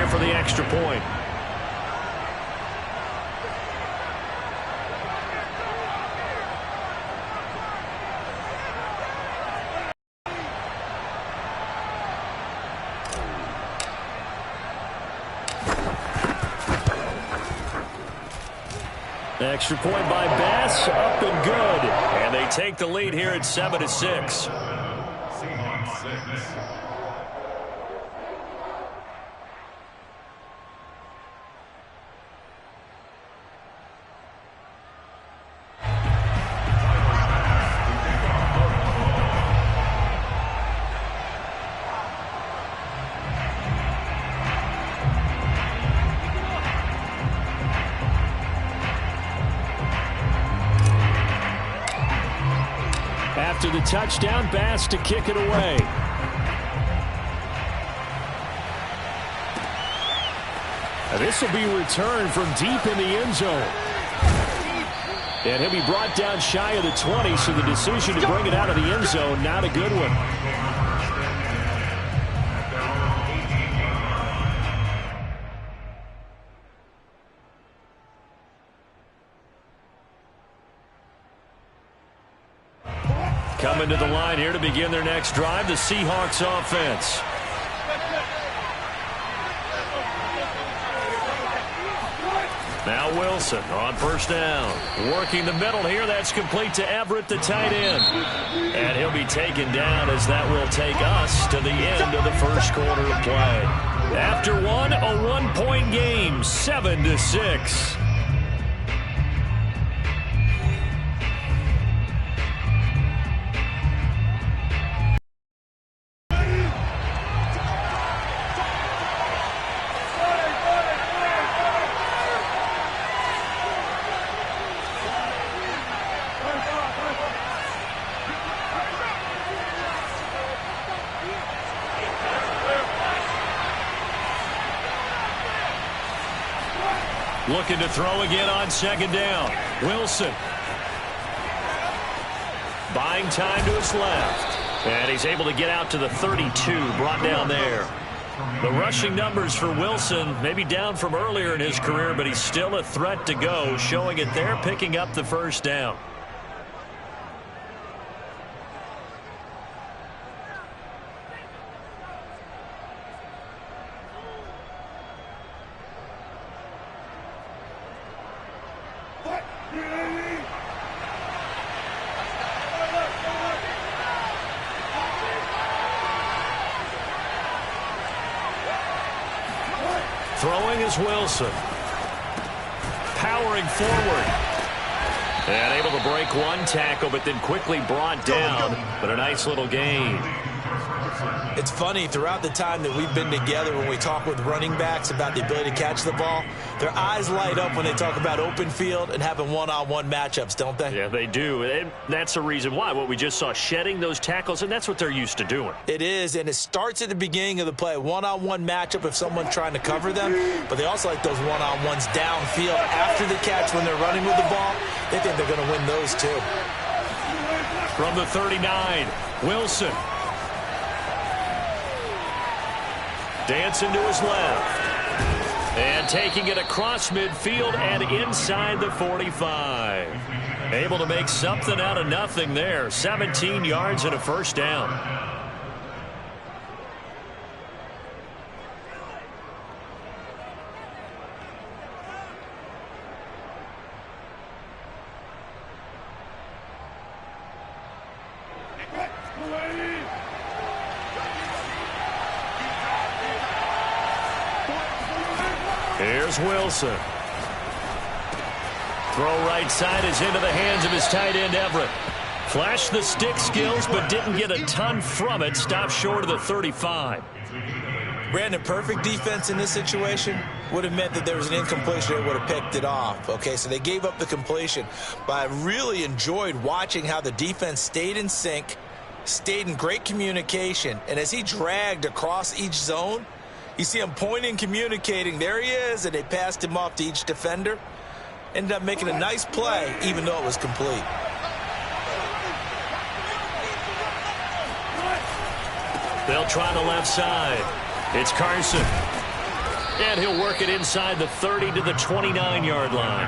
here for the extra point. Extra point by Bass, up and good. And they take the lead here at 7-6. After the touchdown, Bass to kick it away. This will be returned from deep in the end zone. And he'll be brought down shy of the 20, so the decision to bring it out of the end zone, not a good one. Coming to the line here to begin their next drive, the Seahawks offense. Now Wilson on first down. Working the middle here. That's complete to Everett, the tight end. And he'll be taken down as that will take us to the end of the first quarter of play. After one, a one-point game, 7-6. Looking to throw again on second down. Wilson. Buying time to his left. And he's able to get out to the 32, brought down there. The rushing numbers for Wilson maybe down from earlier in his career, but he's still a threat to go, showing it there, picking up the first down. Throwing is Wilson. Powering forward. And able to break one tackle, but then quickly brought down. But a nice little gain. It's funny, throughout the time that we've been together, when we talk with running backs about the ability to catch the ball, their eyes light up when they talk about open field and having one-on-one matchups, don't they? Yeah, they do. And that's the reason why. What we just saw, shedding those tackles, and that's what they're used to doing. It is, and it starts at the beginning of the play. One-on-one matchup if someone's trying to cover them, but they also like those one-on-ones downfield after the catch when they're running with the ball. They think they're going to win those too. From the 39, Wilson. Dancing to his left. And taking it across midfield and inside the 45. Able to make something out of nothing there. 17 yards and a first down. Here's Wilson. Throw right side is into the hands of his tight end, Everett. Flashed the stick skills, but didn't get a ton from it. Stopped short of the 35. Brandon, perfect defense in this situation would have meant that there was an incompletion. They would have picked it off. Okay, so they gave up the completion. But I really enjoyed watching how the defense stayed in sync, stayed in great communication, and as he dragged across each zone, you see him pointing, communicating. There he is, and they passed him off to each defender. Ended up making a nice play, even though it was complete. They'll try the left side. It's Carson. And he'll work it inside the 30 to the 29-yard line.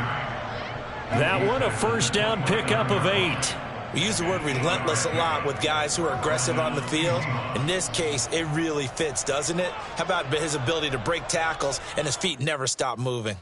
That one, a first down pickup of 8. We use the word relentless a lot with guys who are aggressive on the field. In this case, it really fits, doesn't it? How about his ability to break tackles and his feet never stop moving?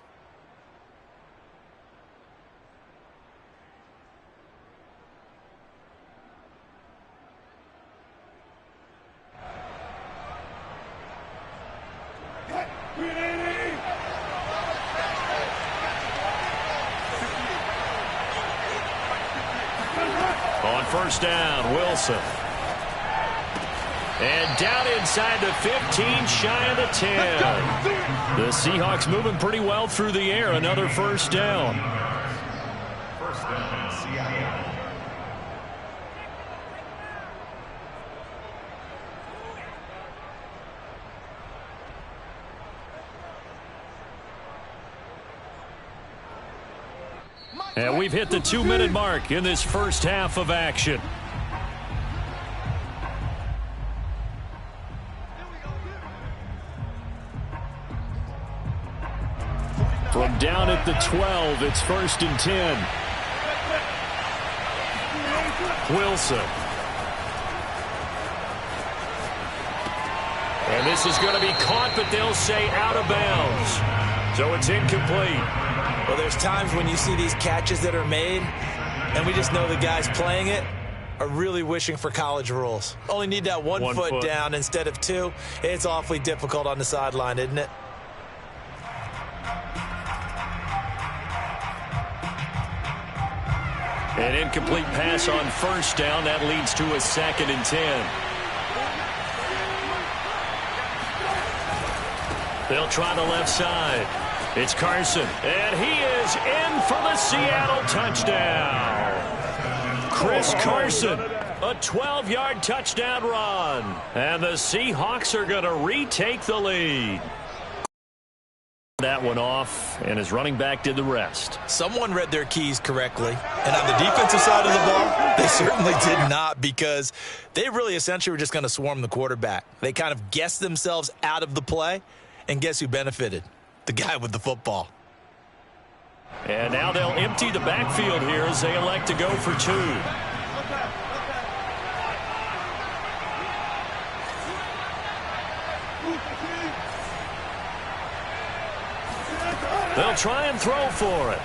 On first down, Wilson. And down inside the 15, shy of the 10. The Seahawks moving pretty well through the air. Another first down. First down, Seattle. And we've hit the 2-minute mark in this first half of action. From down at the 12, it's 1st and 10. Wilson. And this is going to be caught, but they'll say out of bounds. So it's incomplete. Well, there's times when you see these catches that are made, and we just know the guys playing it are really wishing for college rules. Only need that one foot down instead of 2. It's awfully difficult on the sideline, isn't it? An incomplete pass on first down. That leads to a 2nd and 10. They'll try the left side. It's Carson, and he is in for the Seattle touchdown. Chris Carson, a 12-yard touchdown run. And the Seahawks are going to retake the lead. That one off, and his running back did the rest. Someone read their keys correctly. And on the defensive side of the ball, they certainly did not, because they really essentially were just going to swarm the quarterback. They kind of guessed themselves out of the play, and guess who benefited? The guy with the football. And now they'll empty the backfield here as they elect to go for 2. They'll try and throw for it.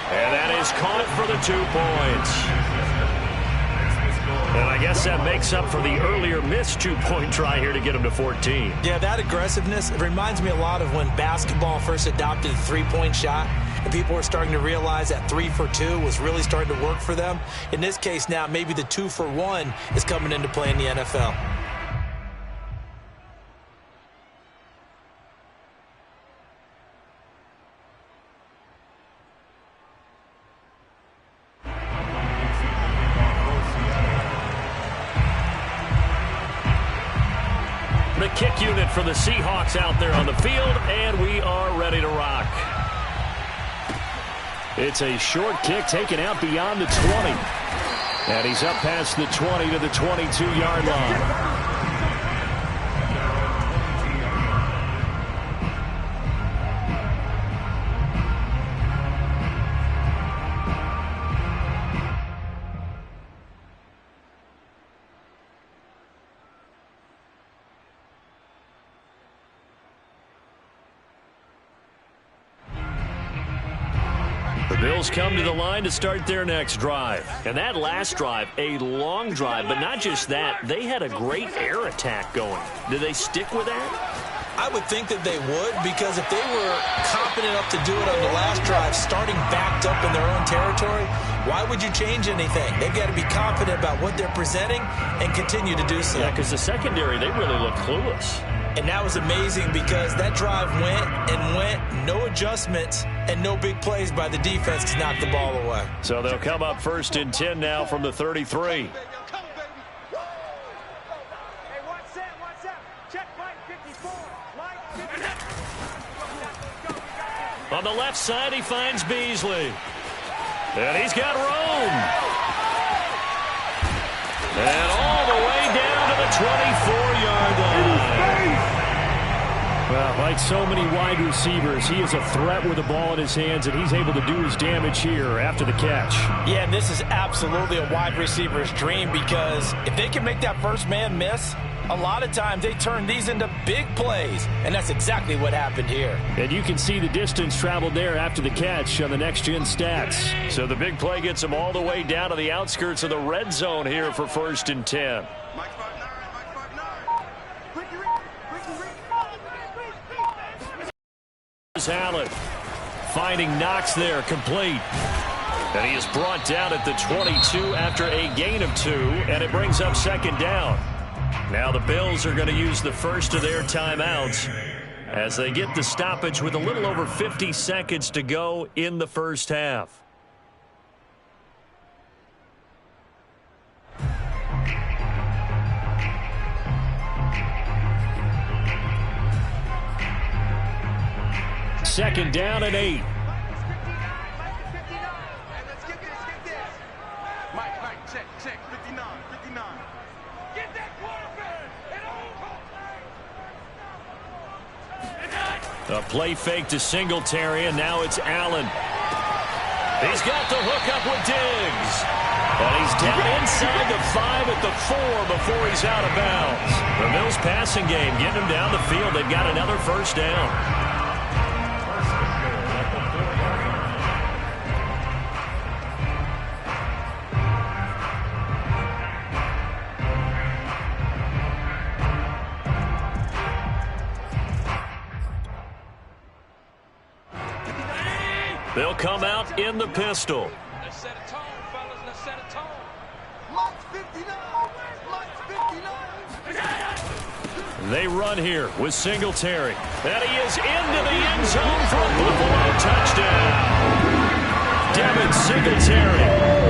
And that is caught for the 2 points. And I guess that makes up for the earlier missed 2-point try here to get him to 14. Yeah, that aggressiveness, it reminds me a lot of when basketball first adopted the 3-point shot, and people were starting to realize that 3 for 2 was really starting to work for them. In this case now, maybe the 2 for 1 is coming into play in the NFL. The kick unit for the Seahawks out there on the field, and we are ready to rock. It's a short kick taken out beyond the 20. And he's up past the 20 to the 22-yard line. The Bills come to the line to start their next drive. And that last drive, a long drive, but not just that. They had a great air attack going. Do they stick with that? I would think that they would, because if they were confident enough to do it on the last drive, starting backed up in their own territory, why would you change anything? They've got to be confident about what they're presenting and continue to do so. Yeah, because the secondary, they really look clueless. And that was amazing, because that drive went and went, no adjustments, and no big plays by the defense to knock the ball away. So they'll come up 1st and 10 now from the 33. On the left side, he finds Beasley. And he's got room. And all the way down to the 24-yard line. Well, like so many wide receivers, he is a threat with the ball in his hands, and he's able to do his damage here after the catch. Yeah, and this is absolutely a wide receiver's dream, because if they can make that first man miss, a lot of times they turn these into big plays, and that's exactly what happened here. And you can see the distance traveled there after the catch on the next-gen stats. So the big play gets him all the way down to the outskirts of the red zone here for 1st and 10. Allen finding Knox there, complete. And he is brought down at the 22 after a gain of 2, and it brings up 2nd down. Now the Bills are going to use the first of their timeouts as they get the stoppage with a little over 50 seconds to go in the first half. Second down and 8. Check, 59. Get that quarterback. A play fake to Singletary, and now it's Allen. He's got the hook up with Diggs. And he's down inside the 5 at the 4 before he's out of bounds. The Bills passing game getting him down the field. They've got another first down. They'll come out in the pistol. Let's set a tone, fellas. Let's set a tone. Lock's 59. Lock's 59. They run here with Singletary. And he is into the end zone for a Buffalo touchdown. Devin Singletary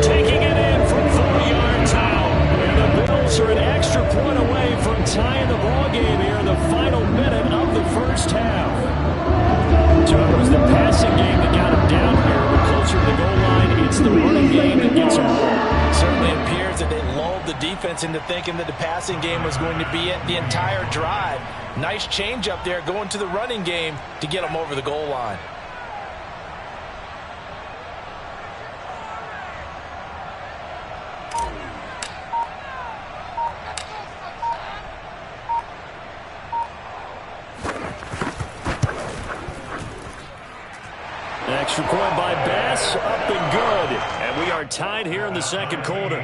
taking it in from 40 yards out. And the Bills are an extra point away from tying the ballgame here in the final minute of the first half. So it was the passing game that got him down here, but closer to the goal line, it's the running game that gets him home. It certainly appears that they lulled the defense into thinking that the passing game was going to be it the entire drive. Nice change up there going to the running game to get them over the goal line. Extra point by Bass, up and good. And we are tied here in the second quarter.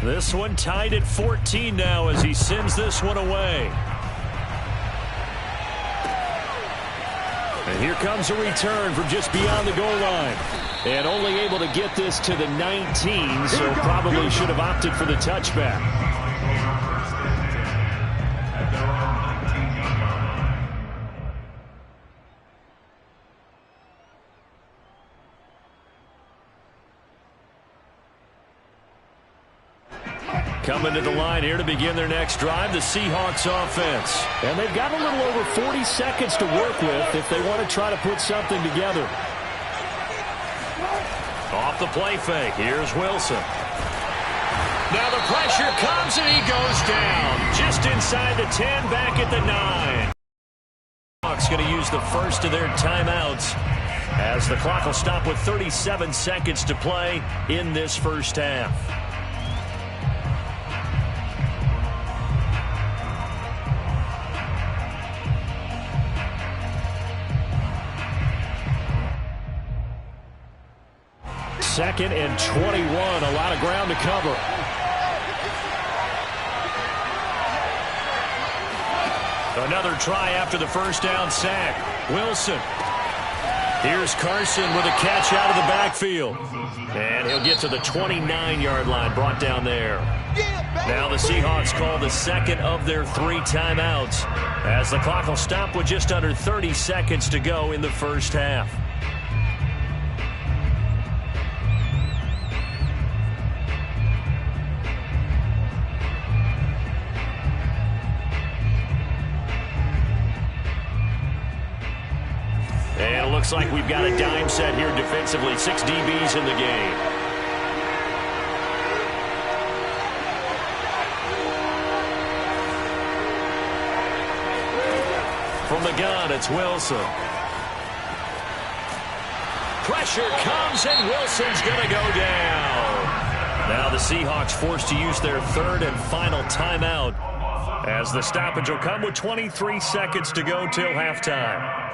This one tied at 14 now as he sends this one away. And here comes a return from just beyond the goal line. And only able to get this to the 19, so probably should have opted for the touchback. Coming to the line here to begin their next drive, the Seahawks offense. And they've got a little over 40 seconds to work with if they want to try to put something together. Off the play fake, here's Wilson. Now the pressure comes and he goes down. Just inside the 10, back at the 9. Seahawks going to use the first of their timeouts as the clock will stop with 37 seconds to play in this first half. Second and 21, a lot of ground to cover. Another try after the first down sack. Wilson. Here's Carson with a catch out of the backfield. And he'll get to the 29-yard line, brought down there. Now the Seahawks call the second of their 3 timeouts, as the clock will stop with just under 30 seconds to go in the first half. And it looks like we've got a dime set here defensively. 6 DBs in the game. From the gun, it's Wilson. Pressure comes, and Wilson's going to go down. Now the Seahawks forced to use their 3rd and final timeout, as the stoppage will come with 23 seconds to go till halftime.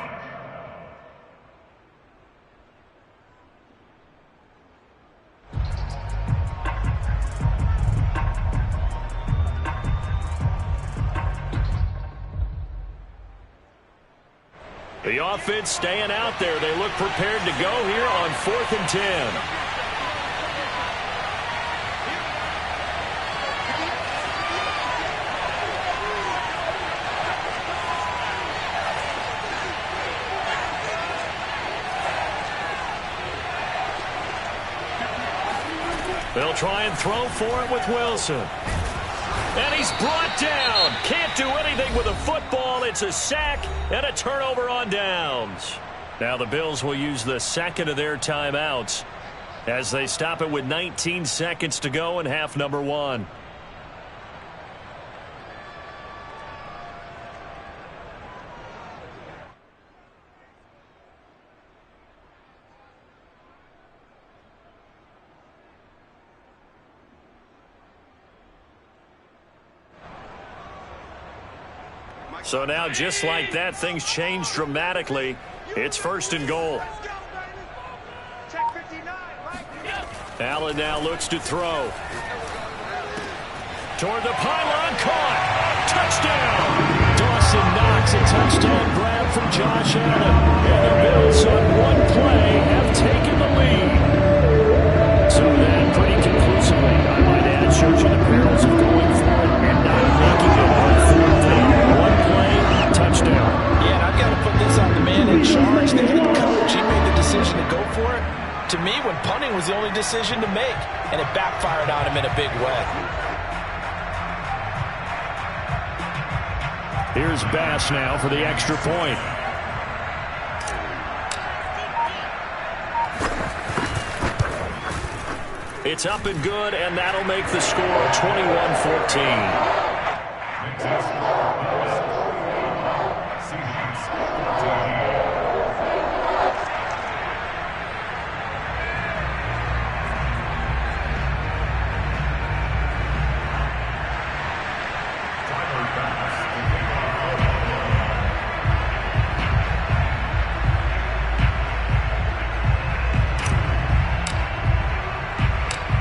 The offense staying out there. They look prepared to go here on 4th and 10. They'll try and throw for it with Wilson. And he's brought down. Can't do anything with a football. It's a sack and a turnover on downs. Now the Bills will use the second of their timeouts as they stop it with 19 seconds to go in half number 1. So now, just like that, things change dramatically. It's 1st and goal. Allen now looks to throw. Toward the pylon, caught. Touchdown. Dawson Knox, a touchdown grab from Josh Allen. And the Bills on one play have taken the lead. So that pretty conclusively, I might add, shows you the perils of going for it and not making it on 4th down. One play, touchdown. Yeah, and I've got to put this on the man in charge. The head coach, he made the decision to go for it. To me, when punting was the only decision to make, and it backfired on him in a big way. Here's Bass now for the extra point. It's up and good, and that'll make the score 21-14.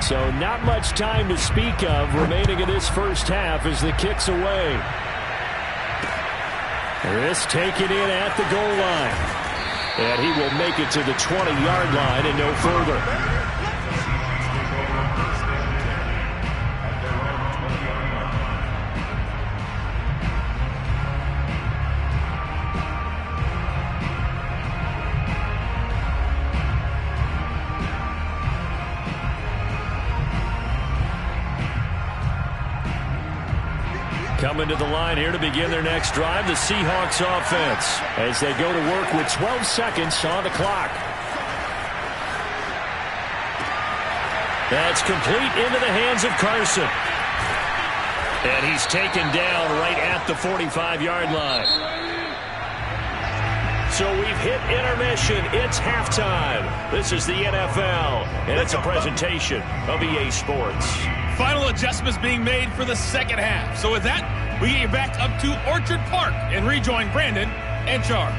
So not much time to speak of remaining in this first half as the kick's away. This taken in at the goal line. And he will make it to the 20-yard line and no further. Coming to the line here to begin their next drive, the Seahawks offense, as they go to work with 12 seconds on the clock. That's complete into the hands of Carson. And he's taken down right at the 45-yard line. So we've hit intermission. It's halftime. This is the NFL, and it's a presentation of EA Sports. Final adjustments being made for the second half. So with that, we get you back up to Orchard Park and rejoin Brandon and Charles.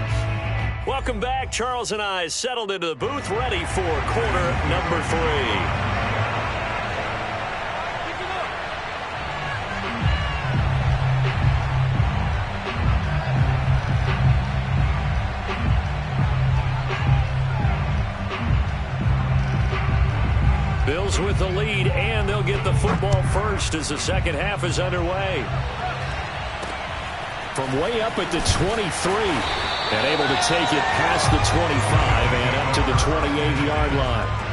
Welcome back. Charles and I settled into the booth, ready for quarter number 3. Charles with the lead, and they'll get the football first as the second half is underway. From way up at the 23, and able to take it past the 25 and up to the 28-yard line.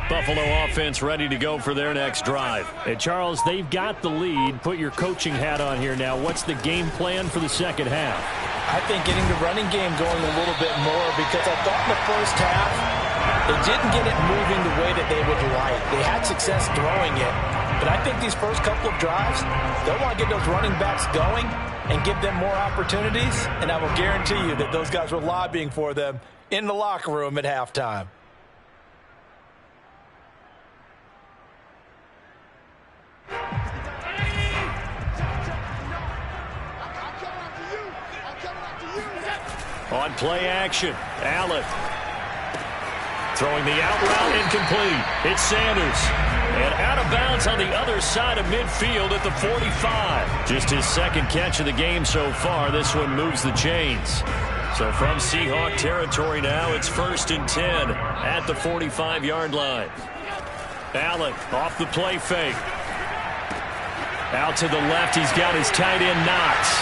Buffalo offense ready to go for their next drive. And Charles, they've got the lead. Put your coaching hat on here now. What's the game plan for the second half? I think getting the running game going a little bit more, because I thought in the first half they didn't get it moving the way that they would like. They had success throwing it, but I think these first couple of drives, they'll want to get those running backs going and give them more opportunities, and I will guarantee you that those guys were lobbying for them in the locker room at halftime. On play action, Allen throwing the out route, incomplete. It's Sanders. And out of bounds on the other side of midfield at the 45. Just his second catch of the game so far. This one moves the chains. So from Seahawk territory now, it's 1st and 10 at the 45-yard line. Allen off the play fake. Out to the left, he's got his tight end Knox.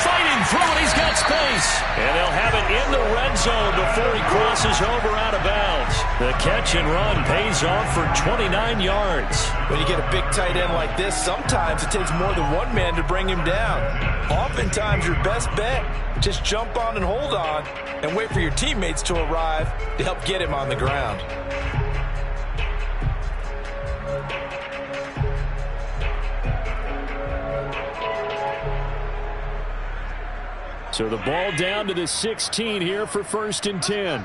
Fighting through it, he's got space. And they'll have it in the red zone before he crosses over out of bounds. The catch and run pays off for 29 yards. When you get a big tight end like this, sometimes it takes more than one man to bring him down. Oftentimes your best bet, just jump on and hold on and wait for your teammates to arrive to help get him on the ground. So the ball down to the 16 here for 1st and 10.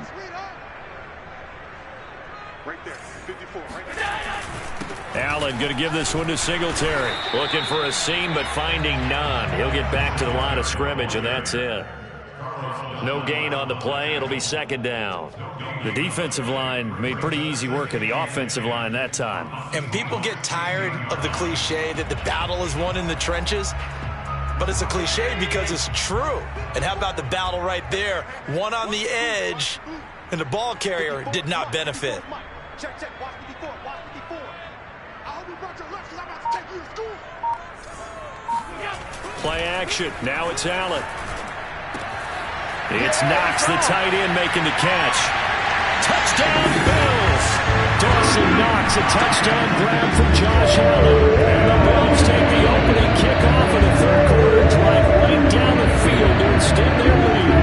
Right there, 54, right there. Allen going to give this one to Singletary. Looking for a seam, but finding none. He'll get back to the line of scrimmage, and that's it. No gain on the play. It'll be 2nd down. The defensive line made pretty easy work of the offensive line that time. And people get tired of the cliche that the battle is won in the trenches. But it's a cliche because it's true. And how about the battle right there? One on the edge, and the ball carrier did not benefit. Check, check, watch 54, watch 54. I hope you brought your lunch because I'm about to take you to school. Play action. Now it's Allen. It's Knox, the tight end, making the catch. Touchdown, Bills. Dawson Knox, a touchdown grab for Josh Allen. And the Bills take the opening kickoff of the third quarter, drive right down the field to extend their lead.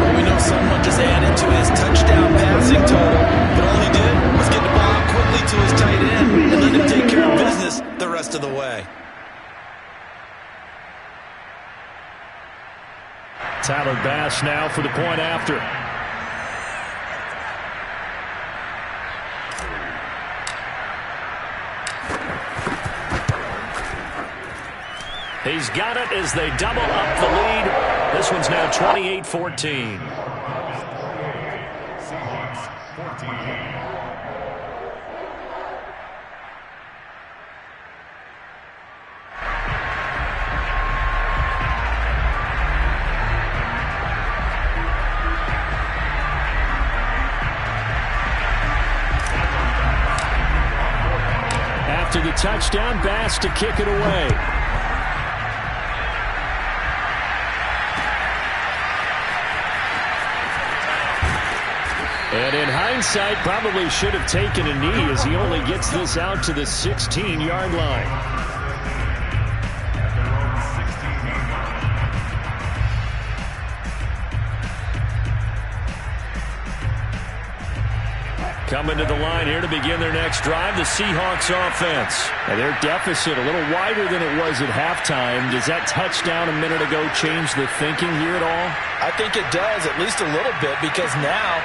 Well, we know someone just added to his touchdown passing total, but all he did was get the ball quickly to his tight end and let him take care of business the rest of the way. Tyler Bass now for the point after. He's got it as they double up the lead. This one's now 28-14. Seahawks, 14. After the touchdown, Bass to kick it away. And in hindsight, probably should have taken a knee as he only gets this out to the 16-yard line. Coming to the line here to begin their next drive, the Seahawks offense. And their deficit a little wider than it was at halftime. Does that touchdown a minute ago change the thinking here at all? I think it does, at least a little bit, because now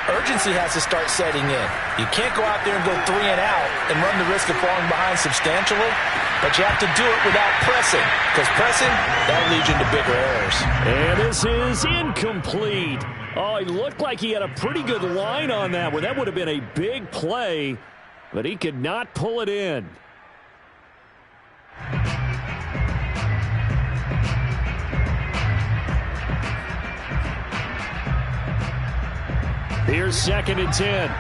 urgency has to start setting in. You can't go out there and go 3 and out and run the risk of falling behind substantially, but you have to do it without pressing, because pressing, that'll lead you into bigger errors. And this is incomplete. Oh, it looked like he had a pretty good line on that one. That would have been a big play, but he could not pull it in. Here's 2nd and 10.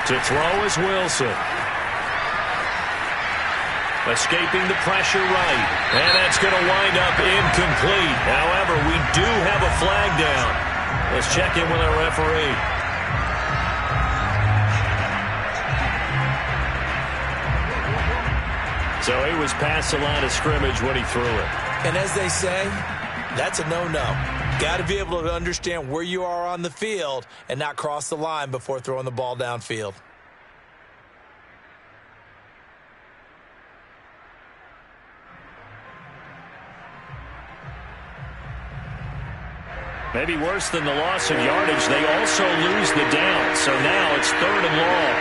To throw is Wilson. Escaping the pressure right. And that's going to wind up incomplete. However, we do have a flag down. Let's check in with our referee. So he was past the line of scrimmage when he threw it. And as they say, that's a no-no. Got to be able to understand where you are on the field and not cross the line before throwing the ball downfield. Maybe worse than the loss of yardage, they also lose the down. So now it's 3rd and long.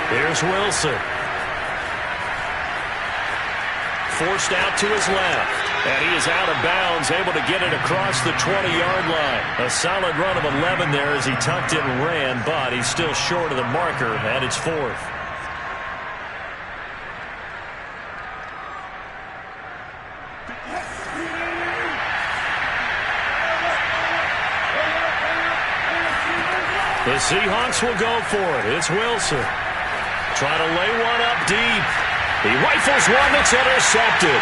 Here's Wilson. Forced out to his left. And he is out of bounds, able to get it across the 20-yard line. A solid run of 11 there as he tucked it and ran, but he's still short of the marker, and it's 4th. The Seahawks will go for it. It's Wilson. Trying to lay one up deep. He rifles one that's intercepted.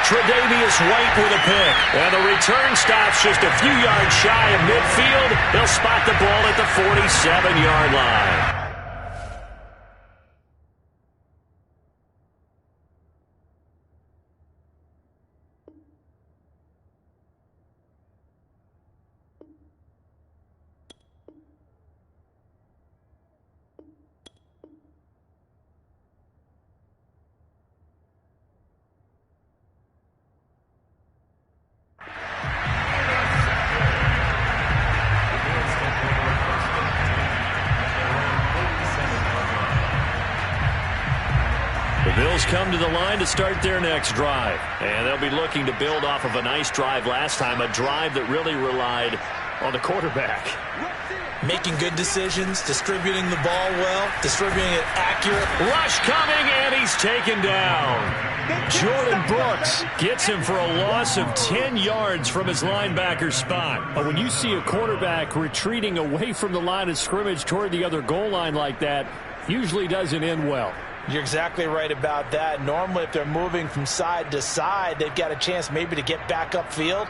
Tre'Davious White with a pick. And the return stops just a few yards shy of midfield. He'll spot the ball at the 47-yard line. Bills come to the line to start their next drive. And they'll be looking to build off of a nice drive last time, a drive that really relied on the quarterback. Making good decisions, distributing the ball well, distributing it accurate. Rush coming, and he's taken down. Jordan Brooks gets him for a loss of 10 yards from his linebacker spot. But when you see a quarterback retreating away from the line of scrimmage toward the other goal line like that, usually doesn't end well. You're exactly right about that. Normally, if they're moving from side to side, they've got a chance maybe to get back upfield.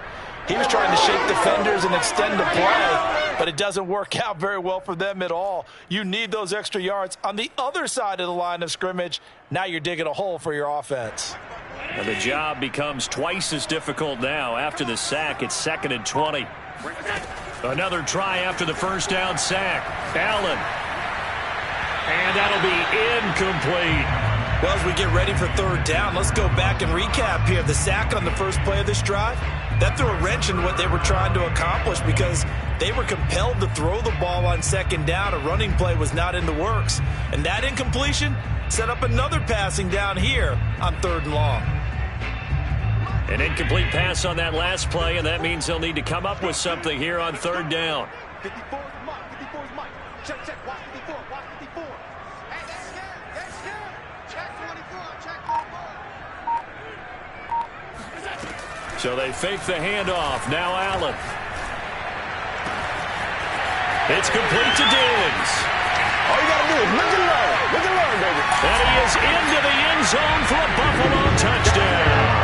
He was trying to shake defenders and extend the play, but it doesn't work out very well for them at all. You need those extra yards on the other side of the line of scrimmage. Now you're digging a hole for your offense. And the job becomes twice as difficult now. After the sack, it's 2nd and 20. Another try after the first down sack. Allen. And that'll be incomplete. Well, as we get ready for 3rd down, let's go back and recap here. The sack on the first play of this drive, that threw a wrench in what they were trying to accomplish because they were compelled to throw the ball on 2nd down. A running play was not in the works. And that incompletion set up another passing down here on 3rd and long. An incomplete pass on that last play, and that means they'll need to come up with something here on 3rd down. 54 is Mike. 54 is Mike. Check, check. Watch 54. Watch 54. Hey, that's good. That's good. Check 24. Check 24. So they fake the handoff. Now Allen. It's complete to Diggs. All you got to do is look and learn. Look and learn, baby. And he is into the end zone for a Buffalo touchdown.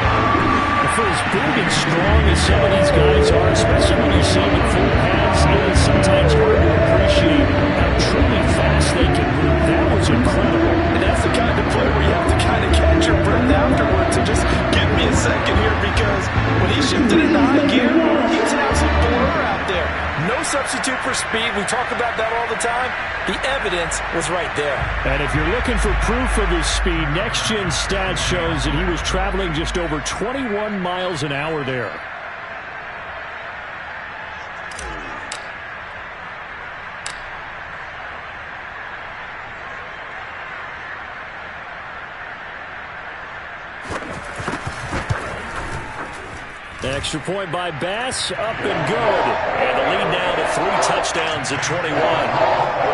For as big and strong as some of these guys are, especially when you see them in full pads, it is sometimes hard to appreciate how truly fast they can move. That was incredible. And that's the kind of play where you have to kind of catch your breath afterwards. So just give me a second here, because when he shifted into high gear, he was an absolute blur out there. No substitute for speed. We talk about that all the time. The evidence was right there. And if you're looking for proof of his speed, next-gen stats shows that he was traveling just over 21 miles an hour there. Extra point by Bass, up and good. And the lead now to 3 touchdowns at 21.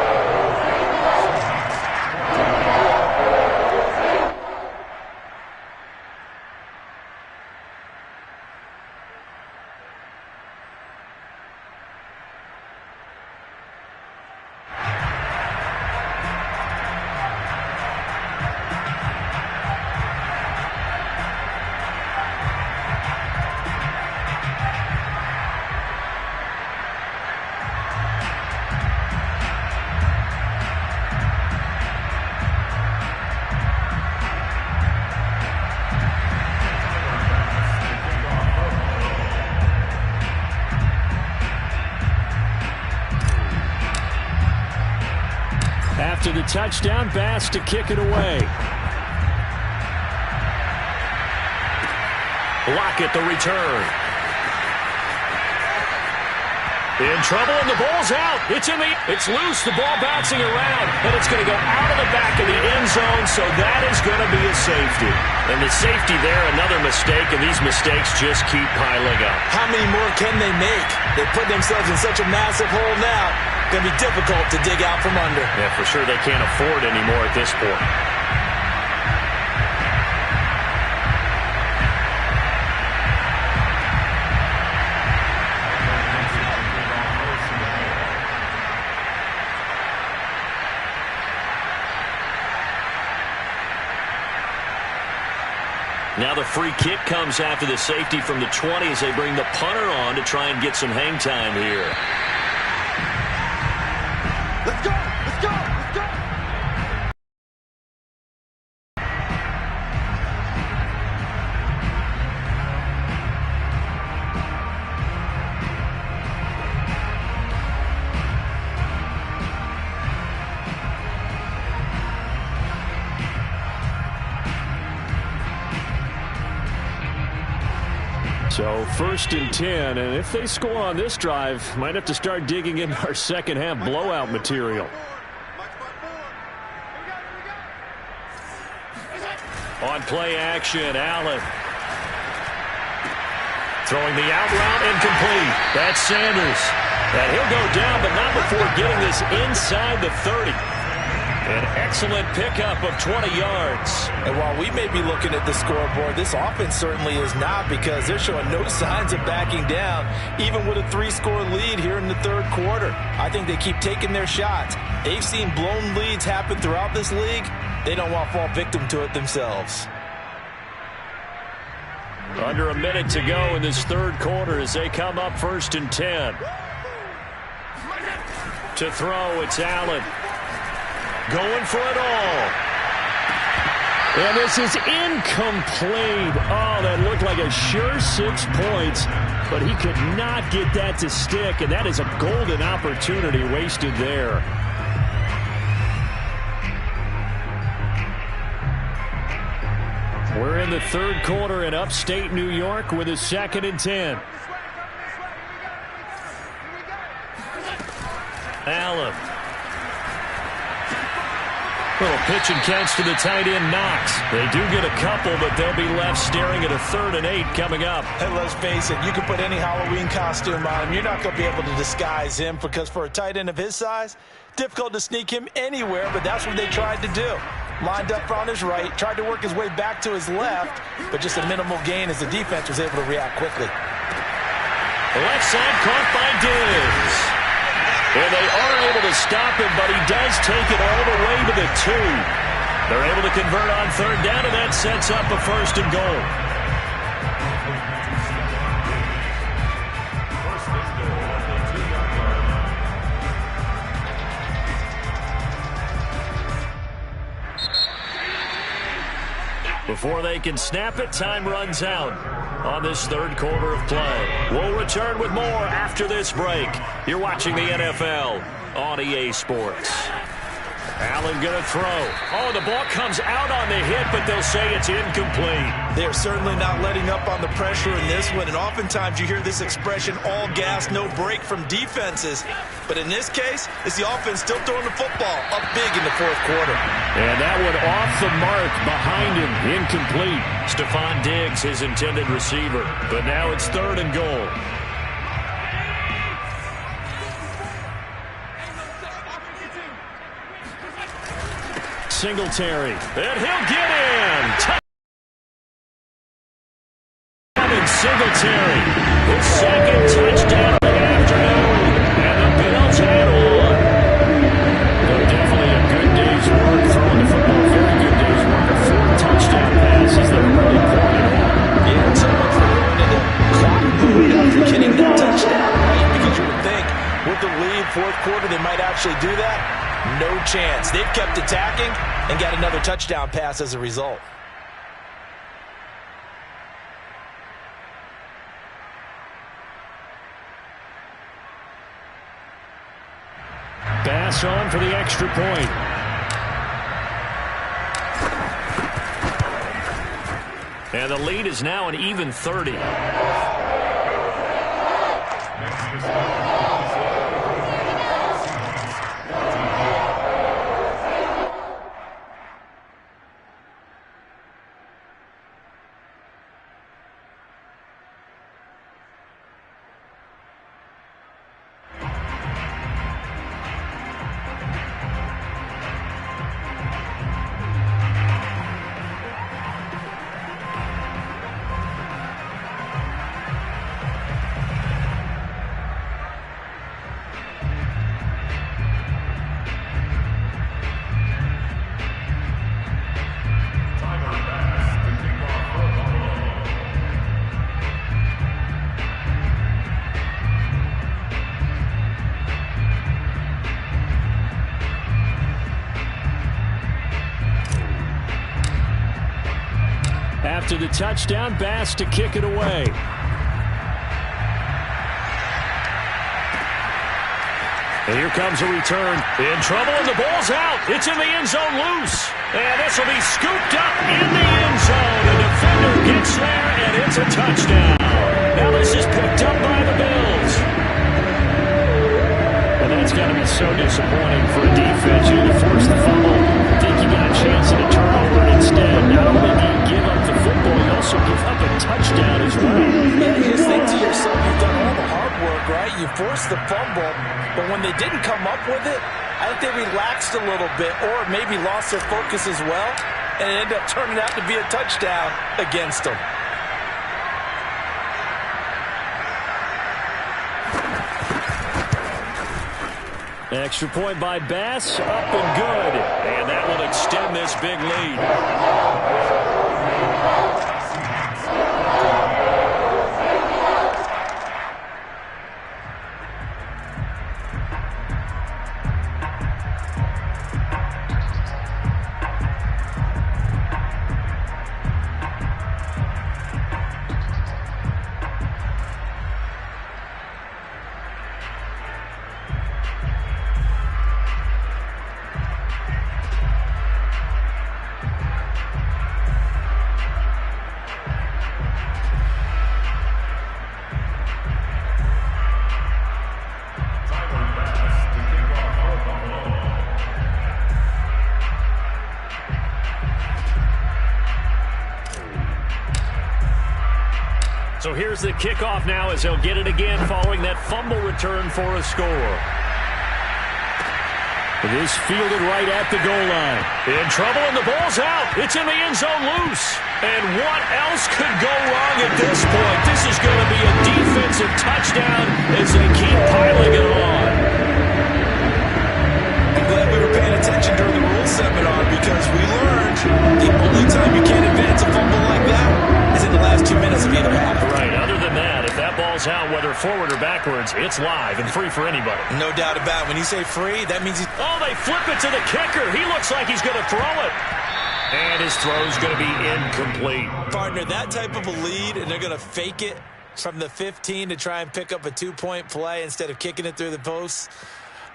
After the touchdown, Bass to kick it away. Lockett the return. In trouble, and the ball's out. It's loose. The ball bouncing around, and it's going to go out of the back of the end zone, so that is going to be a safety. And the safety there, another mistake, and these mistakes just keep piling up. How many more can they make? They put themselves in such a massive hole now. Going to be difficult to dig out from under. Yeah, for sure they can't afford anymore at this point. Now the free kick comes after the safety from the 20 as they bring the punter on to try and get some hang time here. Let's go! Let's go! Let's go! So 1st and 10, and if they score on this drive, might have to start digging into our second half blowout material. On play action, Allen. Throwing the out route incomplete. That's Sanders. And he'll go down, but not before getting this inside the 30. An excellent pickup of 20 yards. And while we may be looking at the scoreboard, this offense certainly is not, because they're showing no signs of backing down, even with a 3-score lead here in the 3rd quarter. I think they keep taking their shots. They've seen blown leads happen throughout this league. They don't want to fall victim to it themselves. Under a minute to go in this 3rd quarter as they come up 1st and 10. To throw, it's Allen. Going for it all. And this is incomplete. Oh, that looked like a sure 6 points, but he could not get that to stick, and that is a golden opportunity wasted there. We're in the 3rd quarter in upstate New York with a 2nd and 10. Allen. Little pitch and catch to the tight end, Knox. They do get a couple, but they'll be left staring at a 3rd and 8 coming up. And let's face it, you can put any Halloween costume on him. You're not going to be able to disguise him, because for a tight end of his size, difficult to sneak him anywhere, but that's what they tried to do. Lined up on his right, tried to work his way back to his left, but just a minimal gain as the defense was able to react quickly. Left side caught by Diggs. And they are able to stop him, but he does take it all the way to the 2. They're able to convert on 3rd down, and that sets up a 1st and goal. Before they can snap it, time runs out. on this third quarter of play. We'll return with more after this break. You're watching the NFL on EA Sports. Allen going to throw. Oh, the ball comes out on the hit, but they'll say it's incomplete. They're certainly not letting up on the pressure in this one, and oftentimes you hear this expression, all gas, no break from defenses. But in this case, it's the offense still throwing the football up big in the fourth quarter. And that one off the mark behind him, incomplete. Stephon Diggs, his intended receiver. But now it's 3rd and goal. Singletary, and he'll get in. Singletary, his second touchdown of the afternoon, and the Bills head on. Definitely a good day's work throwing the football. Very good day's work. 4 touchdown passes that are really pouring it on. Yeah, and so much for going into clock mode after getting that touchdown, right? Because you would think with the lead, fourth quarter, they might actually do that. No chance. They've kept attacking and got another touchdown pass as a result. Pass on for the extra point. And the lead is now an even 30. After the touchdown, Bass to kick it away. And here comes a return. In trouble, and the ball's out. It's in the end zone loose. And this will be scooped up in the end zone. The defender gets there, and it's a touchdown. Now this is picked up by the Bills. And that's got to be so disappointing for a defense. You force the fumble, think you got a chance at a turnover, and instead, not only do you give up the football, you also give up a touchdown as well. Yeah, you just think to yourself, you've done all the hard work, right? You forced the fumble, but when they didn't come up with it, I think they relaxed a little bit or maybe lost their focus as well, and it ended up turning out to be a touchdown against them. Extra point by Bass, up and good. And that will extend this big lead. So here's the kickoff now as they'll get it again following that fumble return for a score. It is fielded right at the goal line. In trouble, and the ball's out. It's in the end zone loose. And what else could go wrong at this point? This is going to be a defensive touchdown as they keep piling it on. I'm glad we were paying attention during the rules seminar because we learned the only time you can't advance a fumble like that is in the last 2 minutes of either half. Right. Other than that, if that ball's out, whether forward or backwards, it's live and free for anybody. No doubt about it. When you say free, that means he's... Oh, they flip it to the kicker. He looks like he's going to throw it. And his throw's going to be incomplete. Partner, that type of a lead, and they're going to fake it from the 15 to try and pick up a 2-point play instead of kicking it through the posts.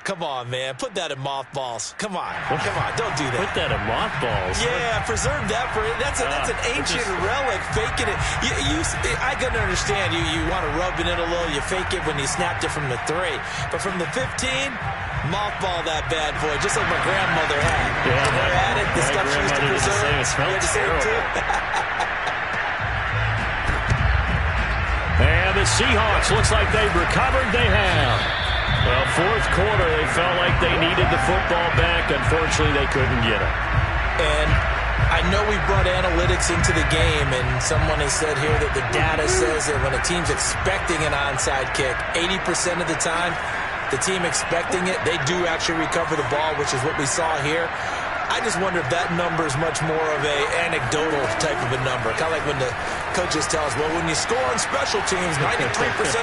Come on, man. Put that in mothballs. Come on. Come on. Don't do that. Put that in mothballs. Yeah, preserve that for it. That's an ancient relic. Faking it. I can understand. You want to rub it in a little. You fake it when you snapped it from the 3. But from the 15, mothball that bad boy, just like my grandmother had. Yeah, When they're at it, the stuff she used to preserve. It smells too. And the Seahawks, looks like they've recovered. They have. Well, fourth quarter, they felt like they needed the football back. Unfortunately, they couldn't get it. And I know we brought analytics into the game, and someone has said here that the data says that when a team's expecting an onside kick, 80% of the time, the team expecting it, they do actually recover the ball, which is what we saw here. I just wonder if that number is much more of a anecdotal type of a number. Kind of like when the coaches tell us, well, when you score on special teams, 93%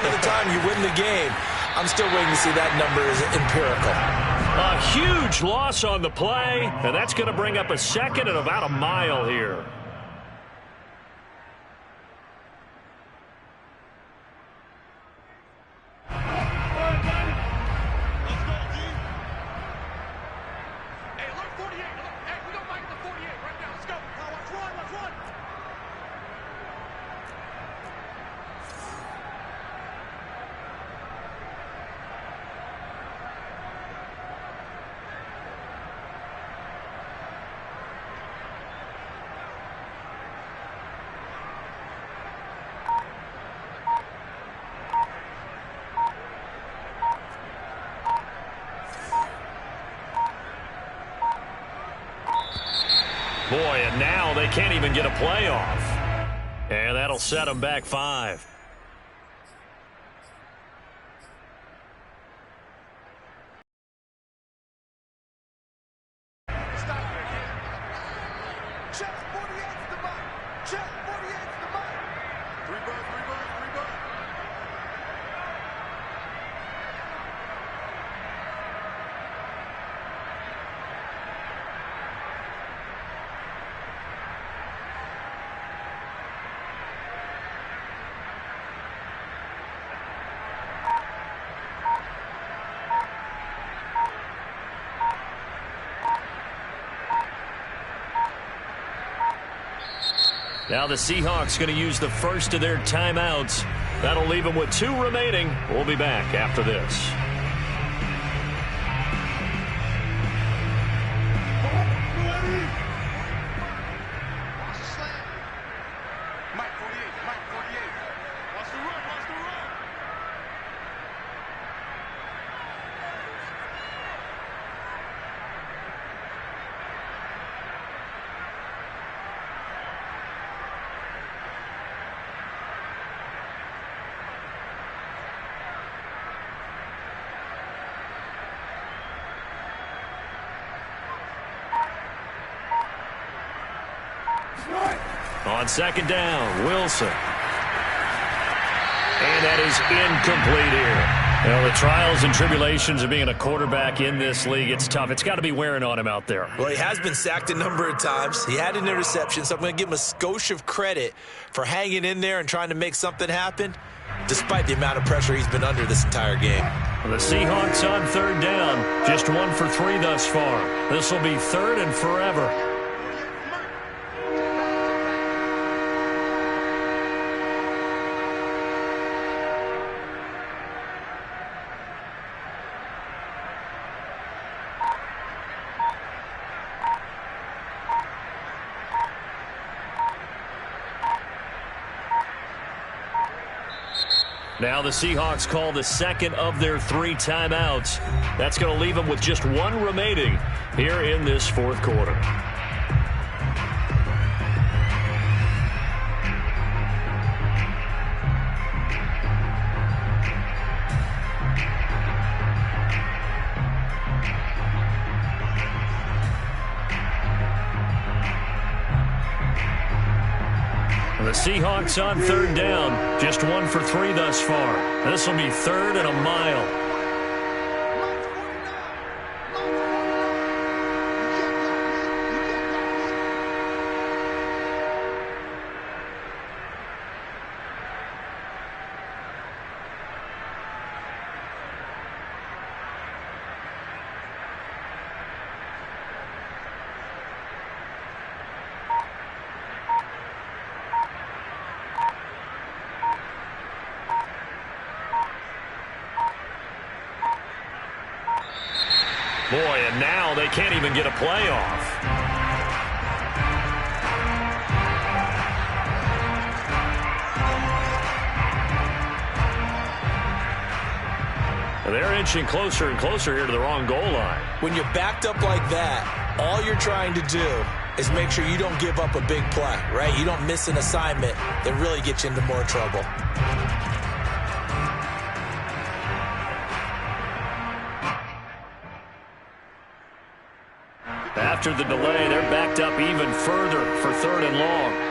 of the time you win the game. I'm still waiting to see that number is empirical. A huge loss on the play, and that's going to bring up a second and about a mile here. Boy, and now they can't even get a playoff. And that'll set them back 5. Check 48's the mark. Check 48's the mark. 3 bucks, 3 bucks, 3 bucks. Now the Seahawks going to use the first of their timeouts. That'll leave them with 2 remaining. We'll be back after this. Mike 48, Mike 48. Watch the run, watch the run. On second down, Wilson. And that is incomplete here. Well, the trials and tribulations of being a quarterback in this league, it's tough. It's got to be wearing on him out there. Well, he has been sacked a number of times. He had an interception, so I'm going to give him a skosh of credit for hanging in there and trying to make something happen, despite the amount of pressure he's been under this entire game. The Seahawks on third down, just 1 for 3 thus far. This will be 3rd and forever. Now the Seahawks call the second of their 3 timeouts. That's going to leave them with just 1 remaining here in this fourth quarter. The Seahawks on third down, just 1 for 3 thus far. This will be 3rd and a mile. can't even get a play off. They're inching closer and closer here to the wrong goal line. When you're backed up like that, all you're trying to do is make sure you don't give up a big play, right? You don't miss an assignment that really gets you into more trouble. After the delay, they're backed up even further for 3rd and long.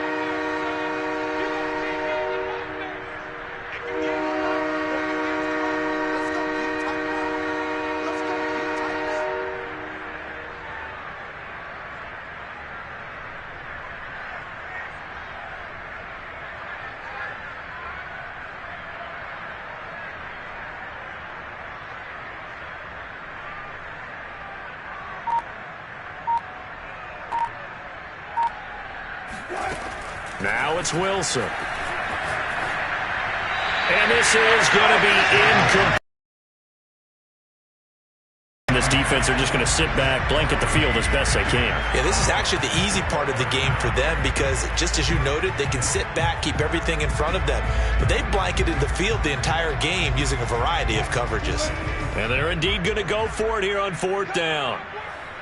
Now it's Wilson. And this is going to be incomplete. This defense, they're just going to sit back, blanket the field as best they can. Yeah, this is actually the easy part of the game for them because, just as you noted, they can sit back, keep everything in front of them. But they blanketed the field the entire game using a variety of coverages. And they're indeed going to go for it here on 4th down.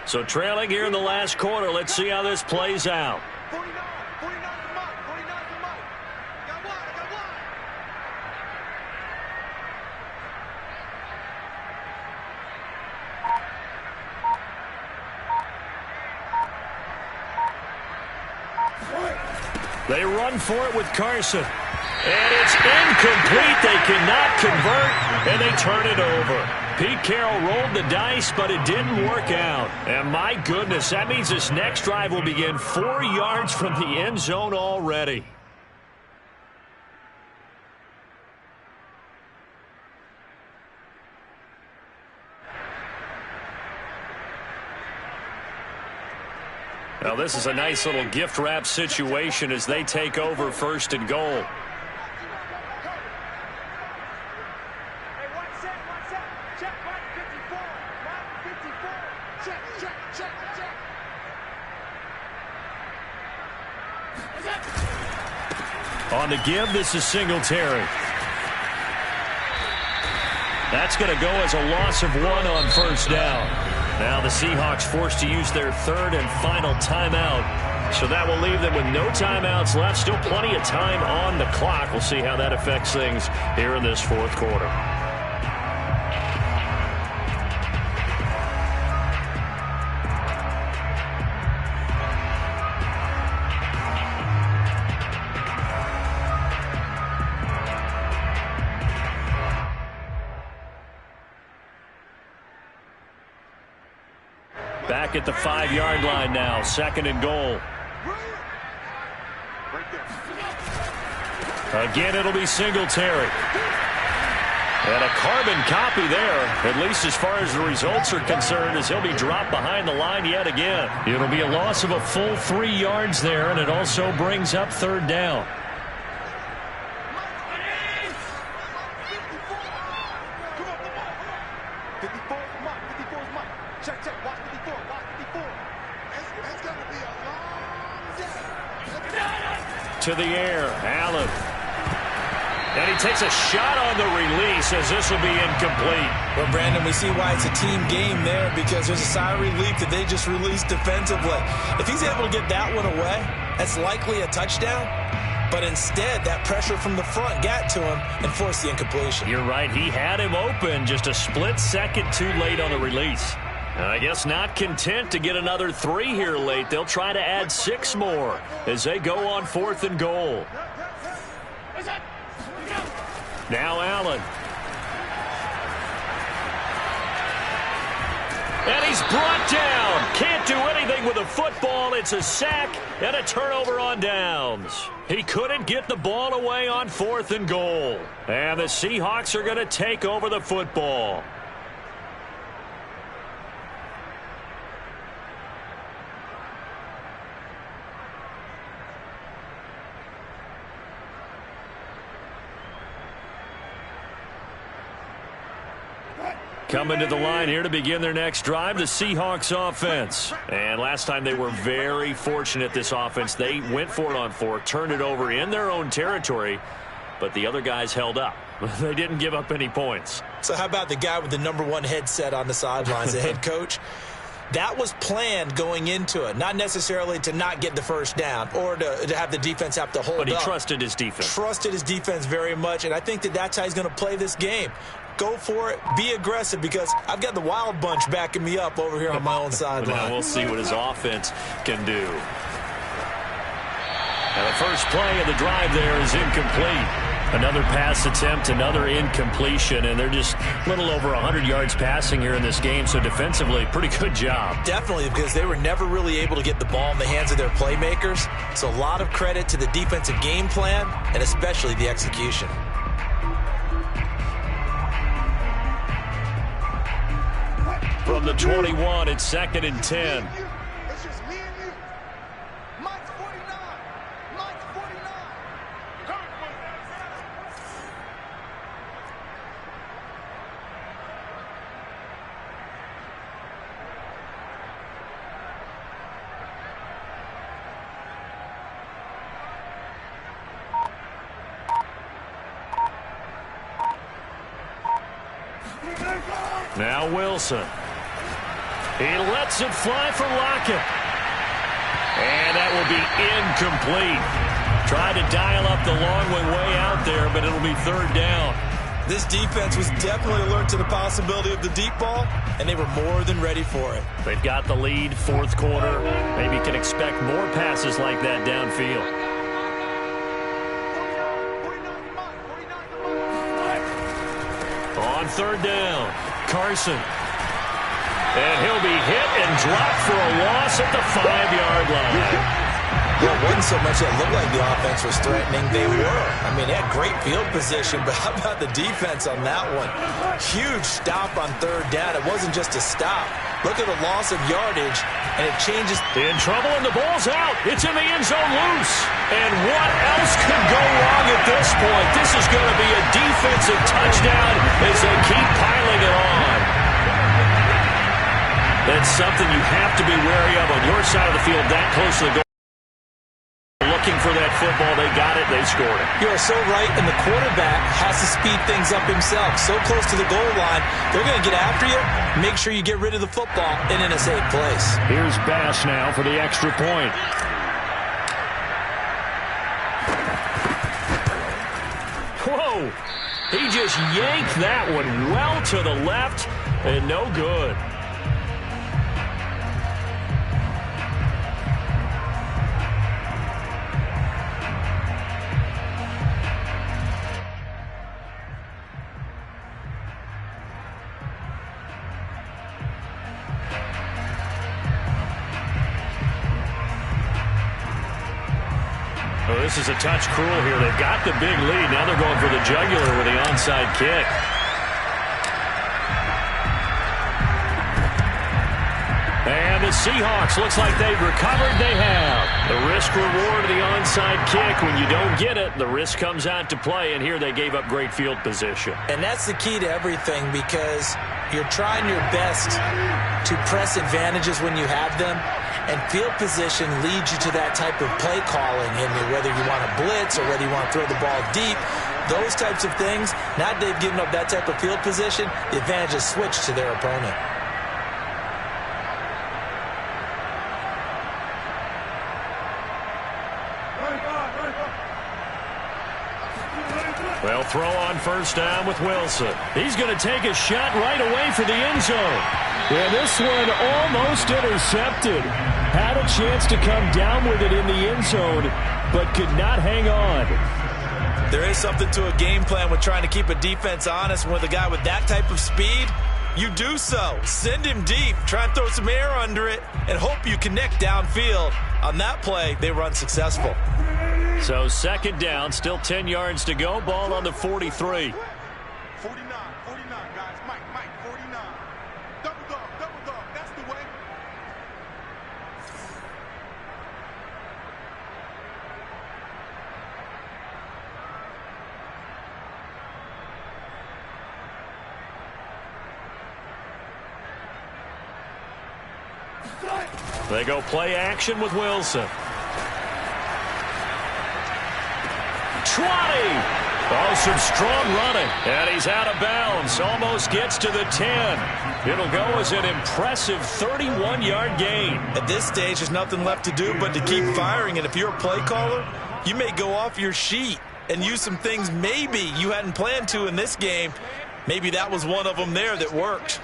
So trailing here in the last quarter, let's see how this plays out. 49 to Mike. 49 to Mike. Got one. They run for it with Carson. And it's incomplete. They cannot convert, and they turn it over. Pete Carroll rolled the dice, but it didn't work out. And my goodness, that means this next drive will begin 4 yards from the end zone already. Now, this is a nice little gift wrap situation as they take over 1st and goal. On the give, this is Singletary. That's going to go as a loss of 1 on 1st down. Now the Seahawks forced to use their 3rd and final timeout. So that will leave them with no timeouts left. Still plenty of time on the clock. We'll see how that affects things here in this 4th quarter. Back at the 5-yard line now, 2nd and goal. Again, it'll be Singletary. And a carbon copy there, at least as far as the results are concerned, as he'll be dropped behind the line yet again. It'll be a loss of a full 3 yards there, and it also brings up 3rd down. To the air, Allen. And he takes a shot on the release as this will be incomplete. Well, Brandon, we see why it's a team game there because there's a sigh of relief that they just released defensively. If he's able to get that one away, that's likely a touchdown. But instead, that pressure from the front got to him and forced the incompletion. You're right. He had him open, just a split second too late on the release. I guess not content to get another 3 here late. They'll try to add 6 more as they go on 4th and goal. Now Allen. And he's brought down. Can't do anything with the football. It's a sack and a turnover on downs. He couldn't get the ball away on 4th and goal. And the Seahawks are going to take over the football. Coming to the line here to begin their next drive, the Seahawks offense. And last time they were very fortunate, this offense. They went for it on 4, turned it over in their own territory, but the other guys held up. They didn't give up any points. So how about the guy with the #1 headset on the sidelines, the head coach? That was planned going into it, not necessarily to not get the first down or to have the defense have to hold up. But he trusted his defense. Trusted his defense very much, and I think that's how he's going to play this game. Go for it. Be aggressive, because I've got the Wild Bunch backing me up over here on my own sideline. Now we'll see what his offense can do. Now the first play of the drive there is incomplete. Another pass attempt, another incompletion, and they're just a little over 100 yards passing here in this game, so defensively, pretty good job. Definitely, because they were never really able to get the ball in the hands of their playmakers, so a lot of credit to the defensive game plan and especially the execution. From the 21, it's 2nd and 10. It's just me and you. Mike's 49. Mike's 49. Now Wilson. He lets it fly for Lockett. And that will be incomplete. Tried to dial up the long one way out there, but it'll be 3rd down. This defense was definitely alert to the possibility of the deep ball, and they were more than ready for it. They've got the lead, 4th quarter. Maybe can expect more passes like that downfield. 49 On 3rd down, Carson. And he'll be hit and dropped for a loss at the 5-yard line. Well, it wasn't so much that it looked like the offense was threatening. They were. I mean, they had great field position, but how about the defense on that one? Huge stop on 3rd down. It wasn't just a stop. Look at the loss of yardage, and it changes. In trouble, and the ball's out. It's in the end zone loose. And what else could go wrong at this point? This is going to be a defensive touchdown as they keep piling it on. That's something you have to be wary of on your side of the field, that close to the goal. Looking for that football. They got it. They scored it. You are so right, and the quarterback has to speed things up himself. So close to the goal line, they're going to get after you. Make sure you get rid of the football and in a safe place. Here's Bass now for the extra point. Whoa! He just yanked that one well to the left, and no good. Well, this is a touch cruel here. They've got the big lead. Now they're going for the jugular with the onside kick. And the Seahawks, looks like they've recovered. They have. The risk reward of the onside kick. When you don't get it, the risk comes out to play. And here they gave up great field position. And that's the key to everything, because you're trying your best to press advantages when you have them. And field position leads you to that type of play calling, and whether you want to blitz or whether you want to throw the ball deep, those types of things. Now they've given up that type of field position, the advantage is switched to their opponent. Well, throw on 1st down with Wilson. He's going to take a shot right away for the end zone. And this one almost intercepted. Had a chance to come down with it in the end zone, but could not hang on. There is something to a game plan with trying to keep a defense honest. With a guy with that type of speed, you do so. Send him deep. Try and throw some air under it and hope you connect downfield. On that play, they were unsuccessful. So 2nd down, still 10 yards to go. Ball on the 43. 49, guys. Mike, 49. Double dog. That's the way. They go play action with Wilson. 20. Oh, some strong running. And he's out of bounds. Almost gets to the 10. It'll go as an impressive 31-yard gain. At this stage, there's nothing left to do but to keep firing. And if you're a play caller, you may go off your sheet and use some things maybe you hadn't planned to in this game. Maybe that was one of them there that worked.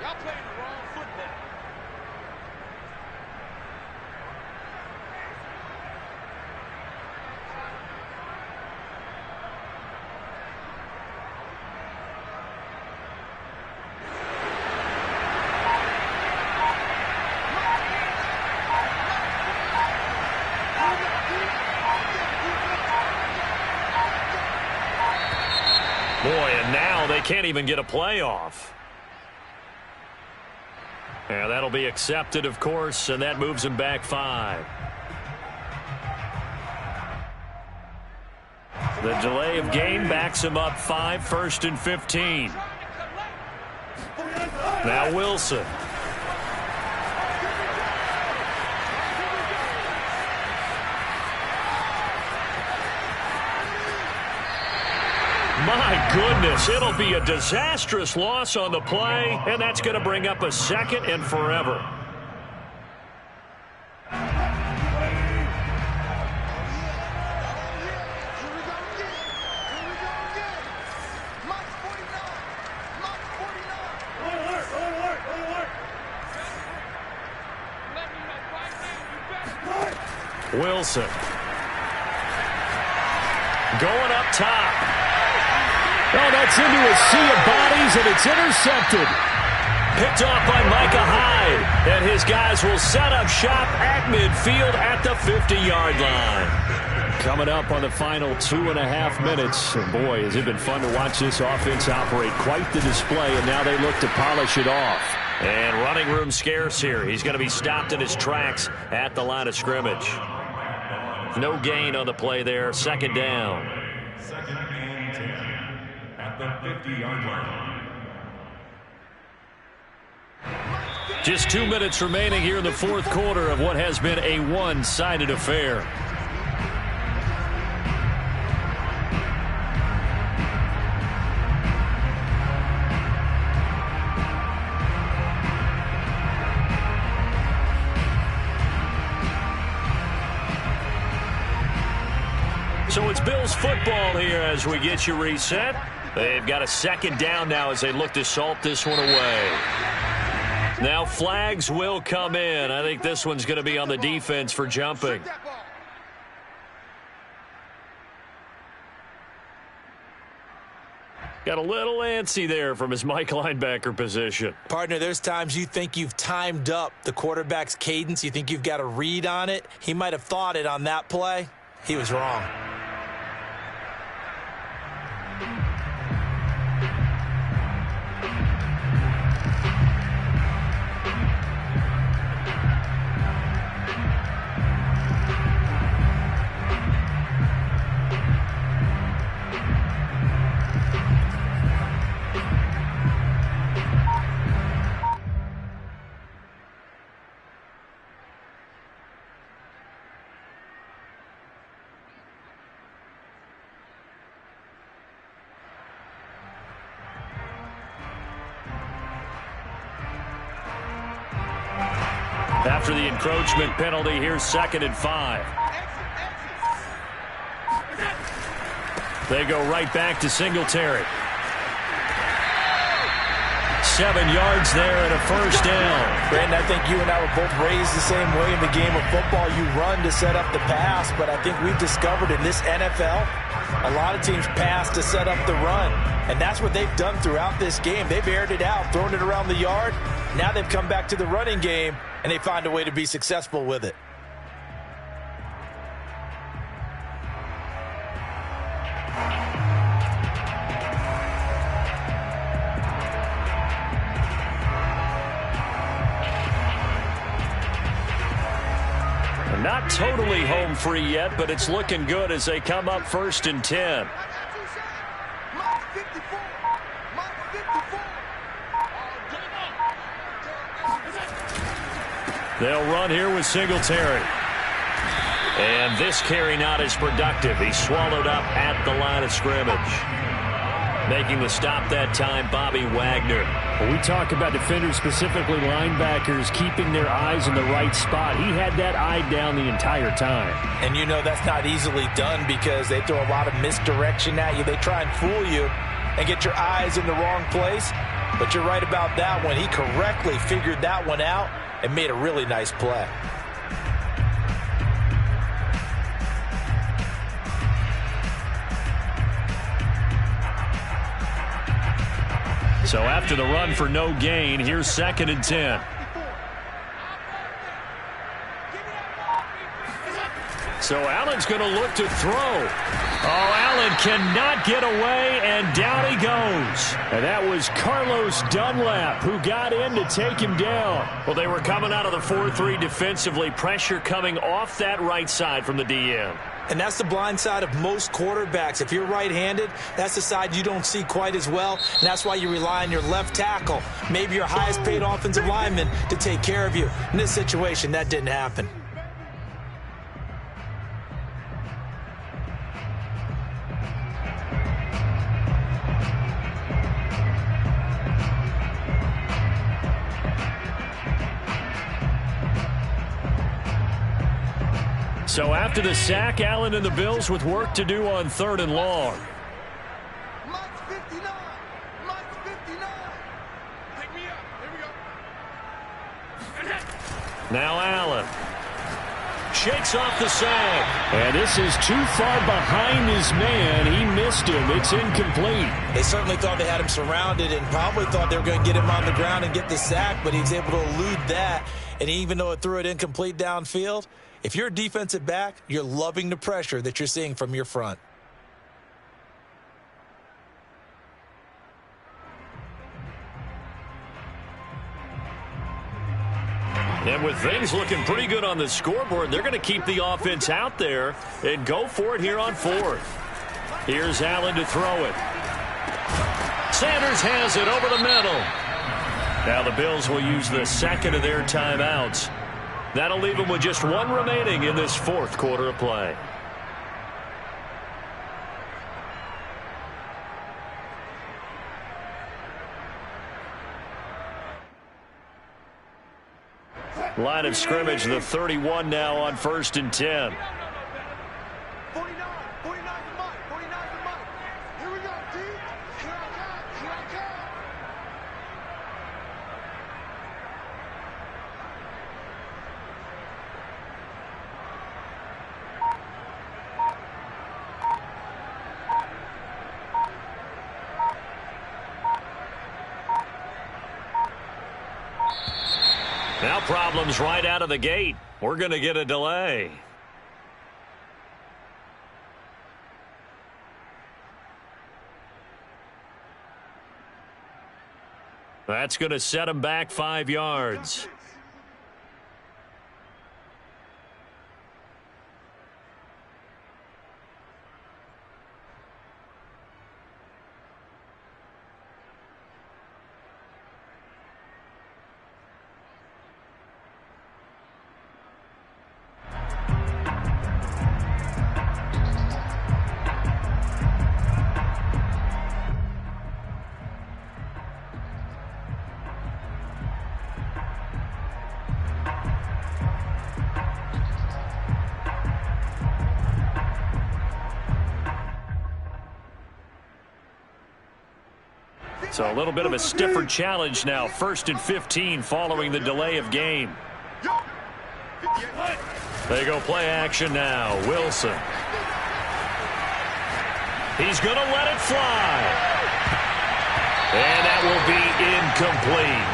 Y'all playing the wrong football. Boy, and now they can't even get a playoff. Yeah, that'll be accepted, of course, and that moves him back 5. The delay of game backs him up 5, 1st and 15. Now Wilson. My goodness, it'll be a disastrous loss on the play, and that's going to bring up a 2nd and forever. Wilson. Going up top. Oh, that's into a sea of bodies, and it's intercepted. Picked off by Micah Hyde. And his guys will set up shop at midfield at the 50-yard line. Coming up on the final 2.5 minutes. And boy, has it been fun to watch this offense operate. Quite the display, and now they look to polish it off. And running room scarce here. He's going to be stopped in his tracks at the line of scrimmage. No gain on the play there. 2nd down. 2nd and 10 at the 50-yard line. Just 2 minutes remaining here in the 4th quarter of what has been a one-sided affair. So it's Bills football here as we get you reset. They've got a 2nd down now as they look to salt this one away. Now flags will come in. I think this one's going to be on the defense for jumping. Got a little antsy there from his Mike linebacker position. Partner, there's times you think you've timed up the quarterback's cadence. You think you've got a read on it. He might have thought it on that play. He was wrong. After the encroachment penalty, here's 2nd and 5. They go right back to Singletary. 7 yards there and a 1st down. Brandon, I think you and I were both raised the same way in the game of football. You run to set up the pass, but I think we've discovered in this NFL, a lot of teams pass to set up the run. And that's what they've done throughout this game. They've aired it out, thrown it around the yard. Now they've come back to the running game, and they find a way to be successful with it. Not totally home free yet, but it's looking good as they come up 1st and 10. They'll run here with Singletary. And this carry not as productive. He's swallowed up at the line of scrimmage. Making the stop that time, Bobby Wagner. Well, we talk about defenders, specifically linebackers, keeping their eyes in the right spot. He had that eye down the entire time. And you know that's not easily done because they throw a lot of misdirection at you. They try and fool you and get your eyes in the wrong place. But you're right about that one. He correctly figured that one out and made a really nice play. So after the run for no gain, here's 2nd and 10. So Allen's going to look to throw. Oh, Allen cannot get away, and down he goes. And that was Carlos Dunlap who got in to take him down. Well, they were coming out of the 4-3 defensively. Pressure coming off that right side from the DN. And that's the blind side of most quarterbacks. If you're right-handed, that's the side you don't see quite as well. And that's why you rely on your left tackle, maybe your highest-paid offensive lineman, to take care of you. In this situation, that didn't happen. So after the sack, Allen and the Bills with work to do on 3rd and long. Mike's 59. Mike's 59. Pick me up. Here we go. Now Allen shakes off the sack. And this is too far behind his man. He missed him. It's incomplete. They certainly thought they had him surrounded and probably thought they were going to get him on the ground and get the sack, but he was able to elude that. And even though it threw it incomplete downfield, if you're a defensive back, you're loving the pressure that you're seeing from your front. And with things looking pretty good on the scoreboard, they're going to keep the offense out there and go for it here on 4th. Here's Allen to throw it. Sanders has it over the middle. Now the Bills will use the 2nd of their timeouts. That'll leave them with just 1 remaining in this 4th quarter of play. Line of scrimmage, the 31 now on 1st and 10. 49. 49 to Mike. 49 to Mike. Here we go, D. Here I come. Here I come. Now problems right out of the gate. We're going to get a delay. That's going to set him back 5 yards. So a little bit of a stiffer challenge now. 1st and 15 following the delay of game. They go play action now. Wilson. He's going to let it fly. And that will be incomplete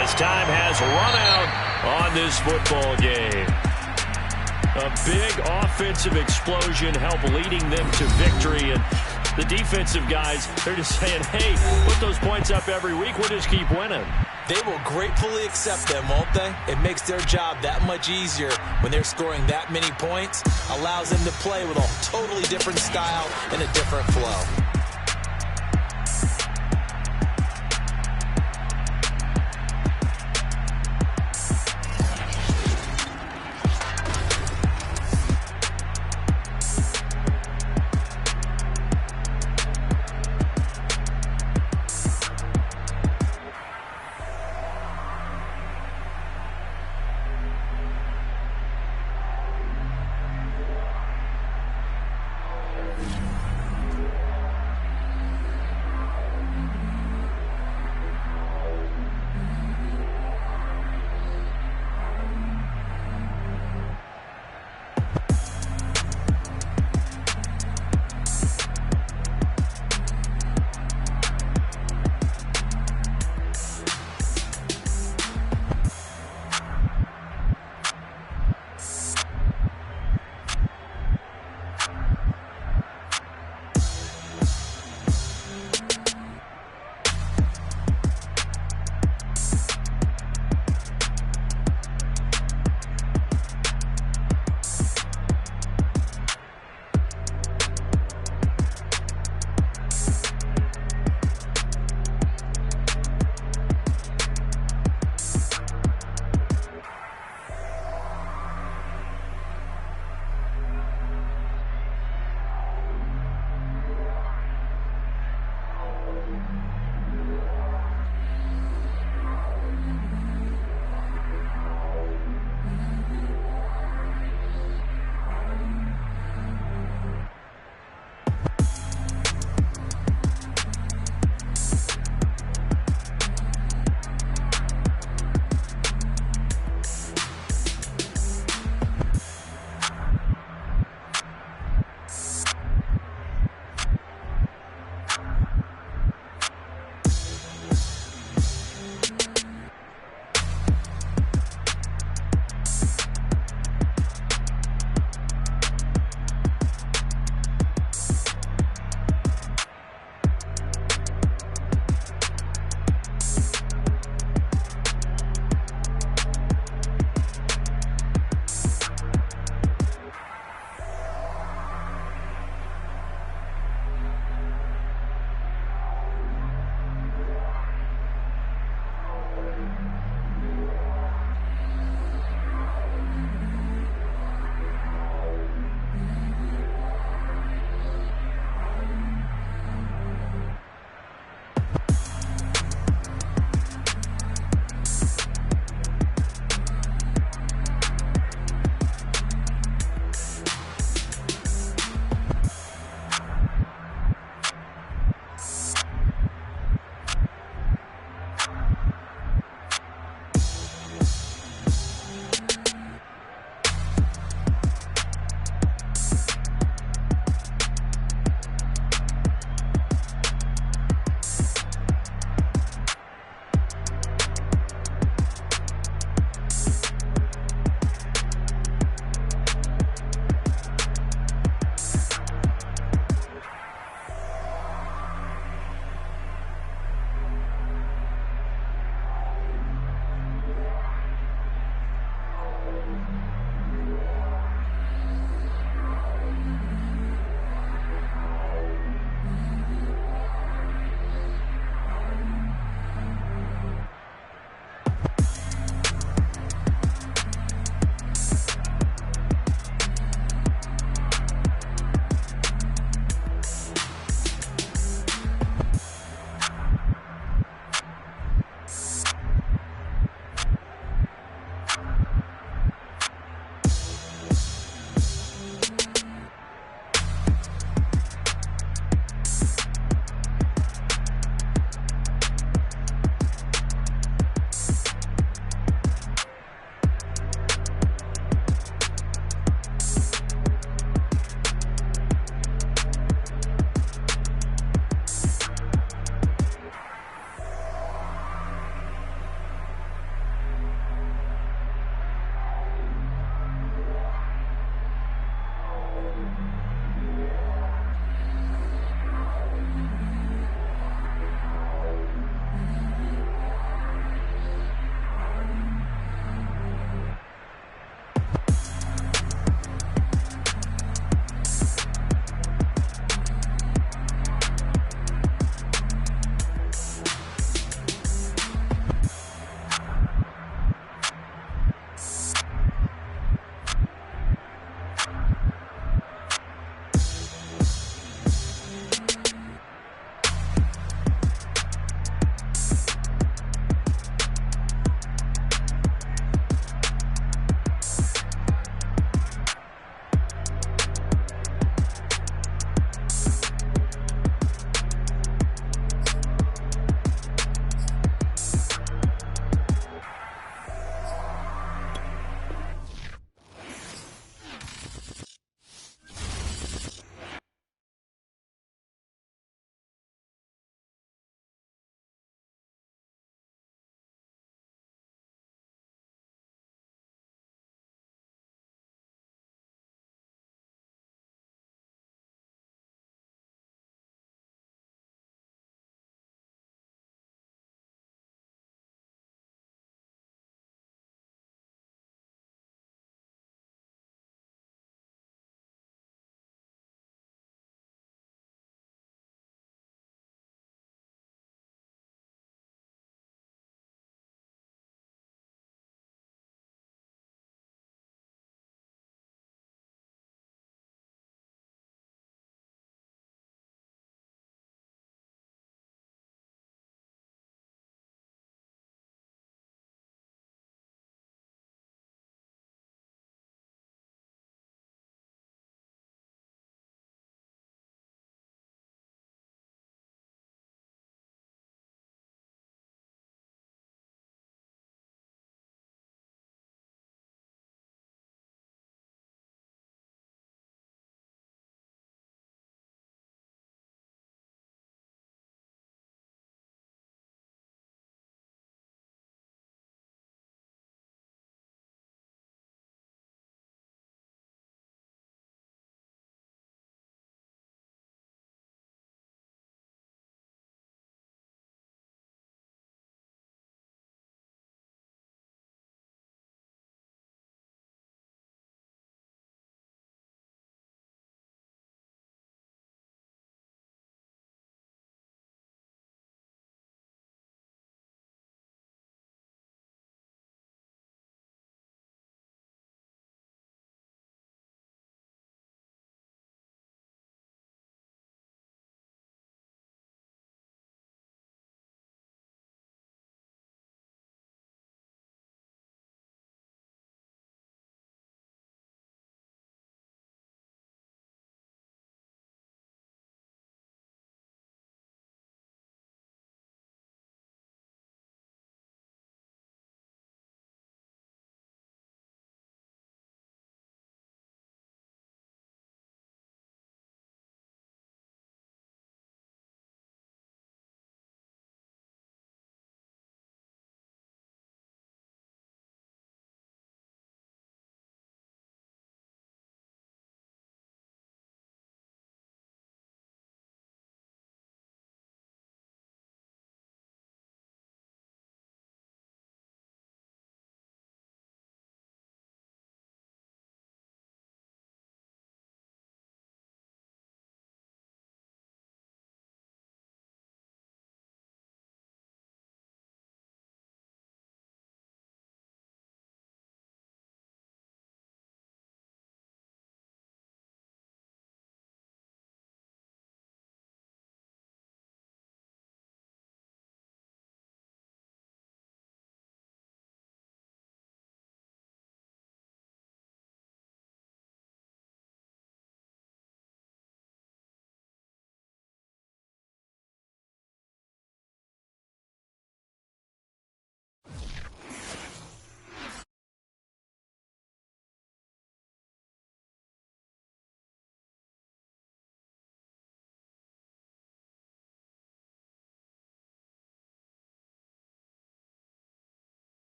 as time has run out on this football game. A big offensive explosion helped leading them to victory. And the defensive guys, they're just saying, hey, put those points up every week. We'll just keep winning. They will gratefully accept them, won't they? It makes their job that much easier when they're scoring that many points. Allows them to play with a totally different style and a different flow.